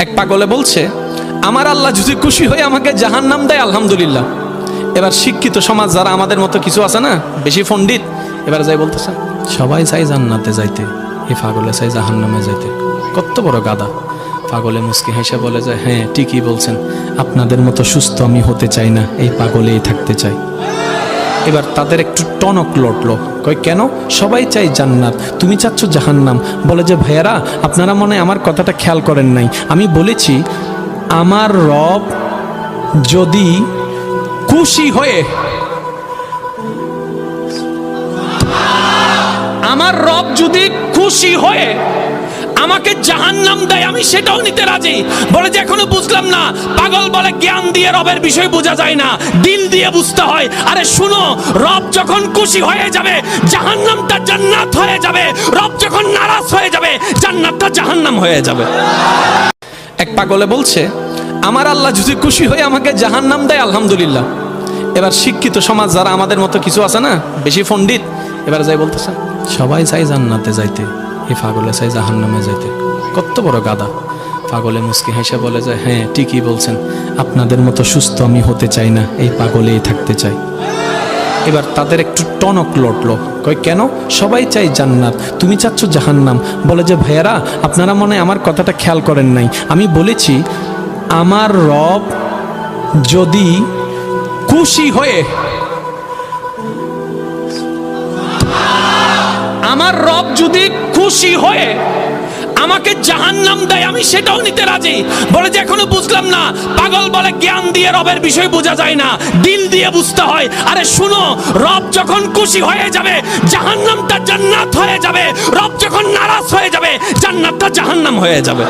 এক পাগলে বলছে, আমার আল্লাহ যদি খুশি হয়ে আমাকে জাহান্নাম দেয় আলহামদুলিল্লাহ। এবার শিক্ষিত সমাজ যারা আমাদের মতো কিছু আছে না, বেশি পণ্ডিত, এবার যাই বলতেছে সবাই চাই জান্নাতে যাইতে, এই পাগলে চাই জাহান্নামে যাইতে। কত বড় গাদা। পাগলে মুস্কি হেসে বলে যায়, হ্যাঁ ঠিকই বলছেন, আপনাদের মতো সুস্থ আমি হতে চাই না, এই পাগলেই থাকতে চাই। এবার তাদের একটু টনক লটলো, কয় কেন? সবাই চাই জান্নাত, তুমি চাচ্ছ জাহান্নাম। বলে যে ভাইয়ারা, আপনারা মনে হয় আমার কথাটা খেয়াল করেন নাই, আমি বলেছি আমার রব যদি খুশি হয়ে, আমার রব যদি খুশি হয়ে আমাকে জাহান্নাম দেয় আমি সেটাও নিতে রাজি। বলে যে এখনো বুঝলাম না। পাগল বলে জ্ঞান দিয়ে রবের বিষয় বোঝা যায় না, দিল দিয়ে বুঝতে হয়। আরে শুনো, রব যখন খুশি হয়ে যাবে জাহান্নামটা জান্নাত হয়ে যাবে, রব যখন নারাজ হয়ে যাবে জান্নাতটা জাহান্নাম হয়ে যাবে। এক পাগলে বলছে, আমার আল্লাহ যদি খুশি হয়ে আমাকে জাহান্নাম দেয় আলহামদুলিল্লাহ। এবার শিক্ষিত সমাজ যারা আমাদের মতো কিছু আছে না, বেশি পণ্ডিত, এবার যাই বলতেছে সবাই চাই জান্নাতে যাইতে, এই পাগলে চাই জাহান্নামে যাইতে। কত বড় গাদা। পাগলে মুস্কি হেসে বলে যায়, হ্যাঁ ঠিকই বলছেন, আপনাদের মতো সুস্থ আমি হতে চাই না, এই পাগলেই থাকতে চাই। এবার তাদের একটু টনক লটলো, কয় কেন? সবাই চাই জান্নাত, তুমি চাচ্ছ জাহান্নাম। বলে যে ভাইয়ারা, আপনারা মনে হয় আমার কথাটা খেয়াল করেন নাই, আমি বলেছি আমার রব যদি খুশি হয়ে, আমার রব যদি খুশি হয়ে আমাকে জাহান্নাম দেয় আমি সেটাও নিতে রাজি। বলে যে এখনো বুঝলাম না। পাগল বলে জ্ঞান দিয়ে রবের বিষয় বোঝা যায় না, দিল দিয়ে বুঝতে হয়। আরে শুনো, রব যখন খুশি হয়ে যাবে জাহান্নামটা জান্নাত হয়ে যাবে, রব যখন নারাজ হয়ে যাবে জান্নাতটা জাহান্নাম হয়ে যাবে।